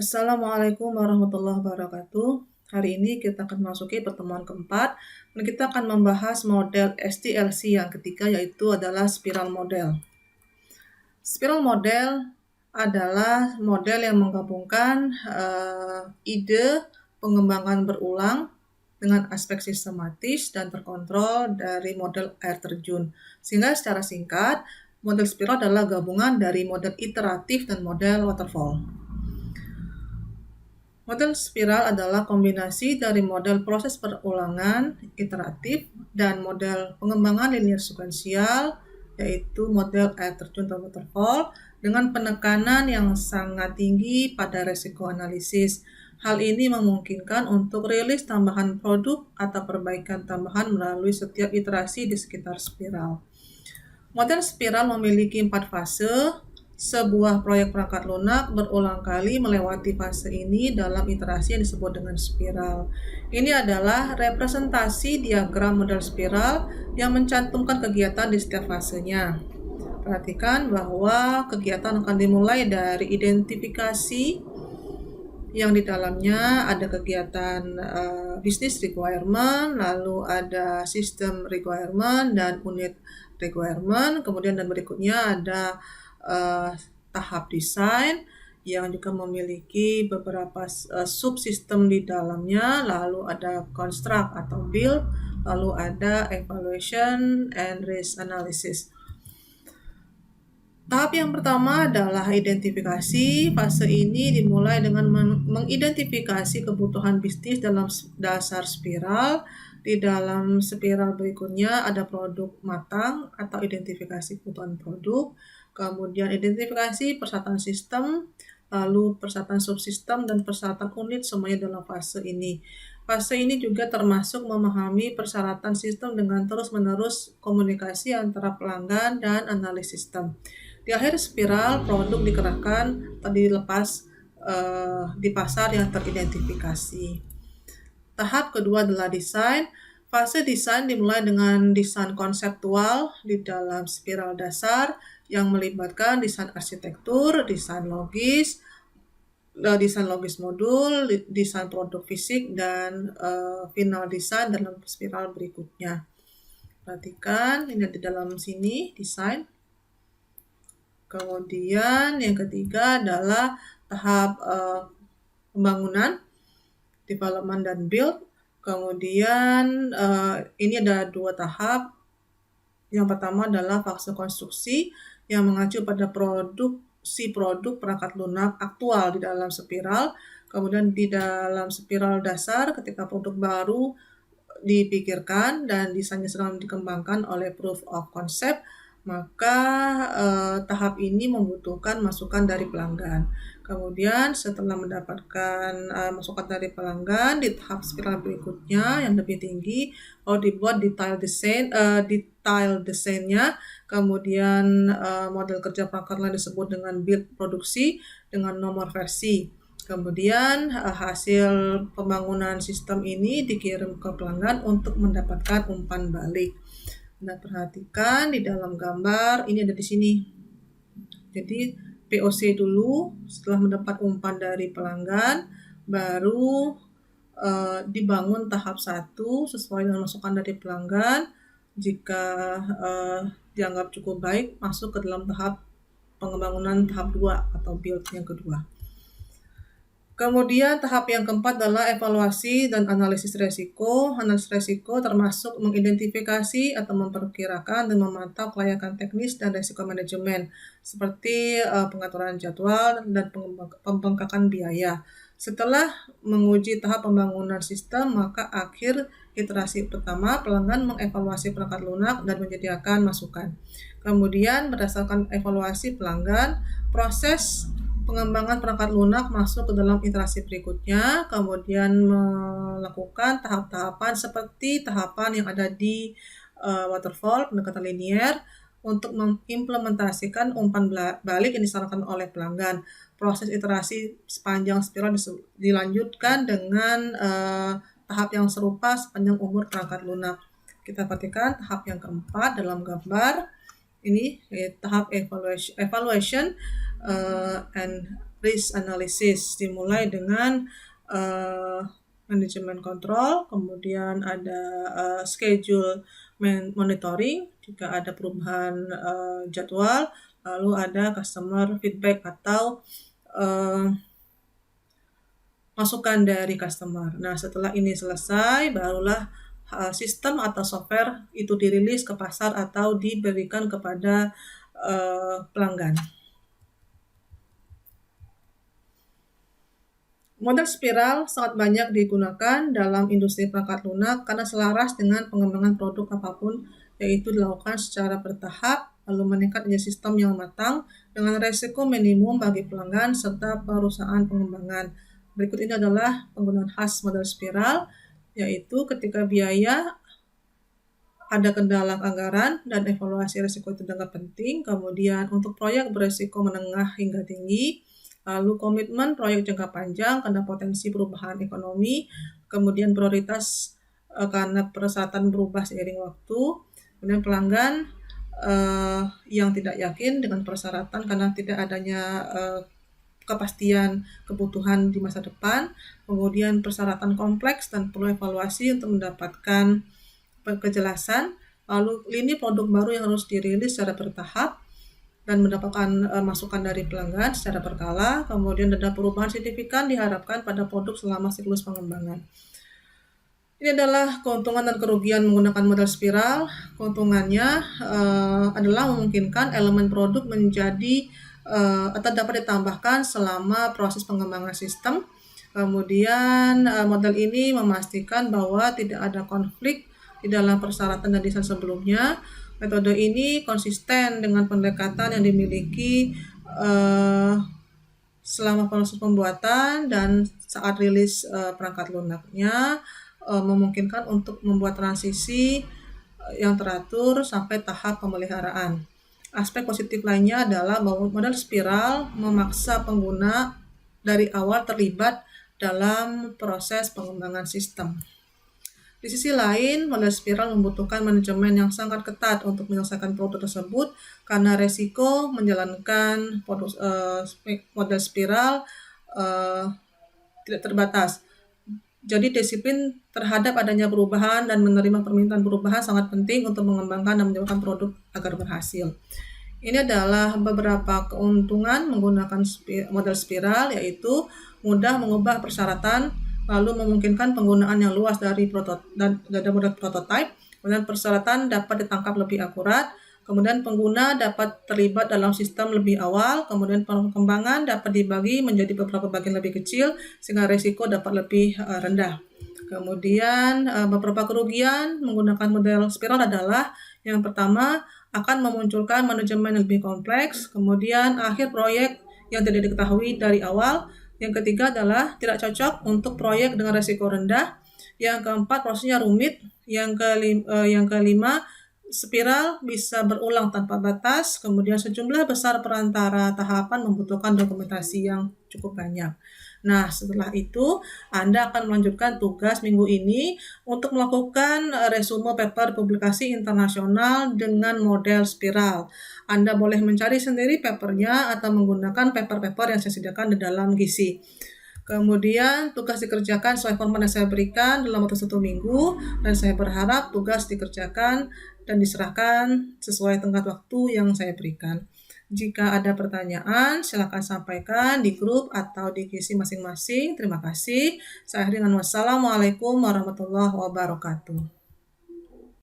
Assalamualaikum warahmatullahi wabarakatuh. Hari ini kita akan masuki pertemuan keempat dan kita akan membahas model SDLC yang ketiga, yaitu adalah spiral model. Spiral model adalah model yang menggabungkan ide pengembangan berulang dengan aspek sistematis dan terkontrol dari model air terjun. Sehingga secara singkat, model spiral adalah gabungan dari model iteratif dan model waterfall. Model spiral adalah kombinasi dari model proses perulangan iteratif dan model pengembangan linear sekuensial, yaitu model air terjun atau waterfall, dengan penekanan yang sangat tinggi pada resiko analisis. Hal ini memungkinkan untuk rilis tambahan produk atau perbaikan tambahan melalui setiap iterasi di sekitar spiral. Model spiral memiliki 4 fase. Sebuah proyek perangkat lunak berulang kali melewati fase ini dalam iterasi yang disebut dengan spiral. Ini adalah representasi diagram model spiral yang mencantumkan kegiatan di setiap fasenya. Perhatikan bahwa kegiatan akan dimulai dari identifikasi yang di dalamnya ada kegiatan business requirement, lalu ada system requirement dan unit requirement, kemudian dan berikutnya ada tahap desain yang juga memiliki beberapa subsistem di dalamnya, lalu ada construct atau build, lalu ada evaluation and risk analysis. Tahap yang pertama adalah identifikasi. Fase ini dimulai dengan mengidentifikasi kebutuhan bisnis dalam dasar spiral. Di dalam spiral berikutnya ada produk matang atau identifikasi kebutuhan produk, kemudian identifikasi persyaratan sistem, lalu persyaratan subsistem dan persyaratan unit, semuanya dalam fase ini. Fase ini juga termasuk memahami persyaratan sistem dengan terus-menerus komunikasi antara pelanggan dan analis sistem. Di akhir spiral, produk dikerahkan atau dilepas di pasar yang teridentifikasi. Tahap kedua adalah desain. Fase desain dimulai dengan desain konseptual di dalam spiral dasar yang melibatkan desain arsitektur, desain logis modul, desain produk fisik, dan final desain dalam spiral berikutnya. Perhatikan, ini di dalam sini desain. Kemudian yang ketiga adalah tahap pembangunan, development dan build. Kemudian ini ada 2 tahap. Yang pertama adalah fase konstruksi yang mengacu pada produk perangkat lunak aktual di dalam spiral. Kemudian di dalam spiral dasar, ketika produk baru dipikirkan dan desainnya sedang dikembangkan oleh proof of concept, maka tahap ini membutuhkan masukan dari pelanggan. Kemudian setelah mendapatkan masukan dari pelanggan, di tahap spiral berikutnya yang lebih tinggi, dibuat detail desainnya, kemudian model kerja perangkat lunak disebut dengan build produksi dengan nomor versi. Kemudian hasil pembangunan sistem ini dikirim ke pelanggan untuk mendapatkan umpan balik. Nah, perhatikan di dalam gambar ini ada di sini. Jadi POC dulu, setelah mendapat umpan dari pelanggan, baru dibangun tahap 1 sesuai dengan masukan dari pelanggan. Jika dianggap cukup baik, masuk ke dalam tahap pengembangan tahap 2 atau build yang kedua. Kemudian tahap yang keempat adalah evaluasi dan analisis resiko. Analisis resiko termasuk mengidentifikasi atau memperkirakan dan memantau kelayakan teknis dan resiko manajemen seperti pengaturan jadwal dan pembengkakan biaya. Setelah menguji tahap pembangunan sistem, maka akhir iterasi pertama pelanggan mengevaluasi perangkat lunak dan menyediakan masukan. Kemudian berdasarkan evaluasi pelanggan, proses pengembangan perangkat lunak masuk ke dalam iterasi berikutnya, kemudian melakukan tahap-tahapan seperti tahapan yang ada di waterfall, pendekatan linear, untuk mengimplementasikan umpan balik yang disarankan oleh pelanggan. Proses iterasi sepanjang spiral dilanjutkan dengan tahap yang serupa sepanjang umur perangkat lunak. Kita perhatikan tahap yang keempat dalam gambar. Ini tahap evaluation and risk analysis, dimulai dengan manajemen kontrol, kemudian ada schedule monitoring jika ada perubahan jadwal, lalu ada customer feedback atau masukan dari customer. Nah, setelah ini selesai, barulah sistem atau software itu dirilis ke pasar atau diberikan kepada pelanggan. Model spiral sangat banyak digunakan dalam industri perangkat lunak karena selaras dengan pengembangan produk apapun, yaitu dilakukan secara bertahap, lalu meningkatnya sistem yang matang dengan resiko minimum bagi pelanggan serta perusahaan pengembangan. Berikut ini adalah penggunaan khas model spiral, yaitu ketika biaya, ada kendala anggaran, dan evaluasi risiko itu dianggap penting. Kemudian untuk proyek berisiko menengah hingga tinggi, lalu komitmen proyek jangka panjang karena potensi perubahan ekonomi, kemudian prioritas karena persyaratan berubah seiring waktu, kemudian pelanggan yang tidak yakin dengan persyaratan karena tidak adanya kepastian kebutuhan di masa depan, kemudian persyaratan kompleks dan perlu evaluasi untuk mendapatkan kejelasan, lalu lini produk baru yang harus dirilis secara bertahap dan mendapatkan masukan dari pelanggan secara berkala, kemudian ada perubahan signifikan diharapkan pada produk selama siklus pengembangan. Ini adalah keuntungan dan kerugian menggunakan model spiral. Keuntungannya adalah memungkinkan elemen produk menjadi atau dapat ditambahkan selama proses pengembangan sistem. Kemudian model ini memastikan bahwa tidak ada konflik di dalam persyaratan dan desain sebelumnya. Metode ini konsisten dengan pendekatan yang dimiliki selama proses pembuatan dan saat rilis perangkat lunaknya, memungkinkan untuk membuat transisi yang teratur sampai tahap pemeliharaan. Aspek positif lainnya adalah bahwa model spiral memaksa pengguna dari awal terlibat dalam proses pengembangan sistem. Di sisi lain, model spiral membutuhkan manajemen yang sangat ketat untuk menyelesaikan produk tersebut karena resiko menjalankan model spiral tidak terbatas. Jadi disiplin terhadap adanya perubahan dan menerima permintaan perubahan sangat penting untuk mengembangkan dan menjadikan produk agar berhasil. Ini adalah beberapa keuntungan menggunakan model spiral, yaitu mudah mengubah persyaratan, lalu memungkinkan penggunaan yang luas dari model prototype, kemudian persyaratan dapat ditangkap lebih akurat, kemudian pengguna dapat terlibat dalam sistem lebih awal, kemudian pengembangan dapat dibagi menjadi beberapa bagian lebih kecil sehingga risiko dapat lebih rendah. Kemudian beberapa kerugian menggunakan model spiral adalah yang pertama akan memunculkan manajemen yang lebih kompleks, kemudian akhir proyek yang tidak diketahui dari awal. Yang ketiga adalah tidak cocok untuk proyek dengan risiko rendah. Yang keempat, prosesnya rumit. Yang kelima, spiral bisa berulang tanpa batas. Kemudian sejumlah besar perantara tahapan membutuhkan dokumentasi yang cukup banyak. Nah, setelah itu Anda akan melanjutkan tugas minggu ini untuk melakukan resume paper publikasi internasional dengan model spiral. Anda boleh mencari sendiri papernya atau menggunakan paper-paper yang saya sediakan di dalam Gizi. Kemudian tugas dikerjakan sesuai format yang saya berikan dalam waktu 1 minggu, dan saya berharap tugas dikerjakan dan diserahkan sesuai tenggat waktu yang saya berikan. Jika ada pertanyaan, silakan sampaikan di grup atau di Gizi masing-masing. Terima kasih. Saya akhiri dengan wassalamualaikum warahmatullahi wabarakatuh.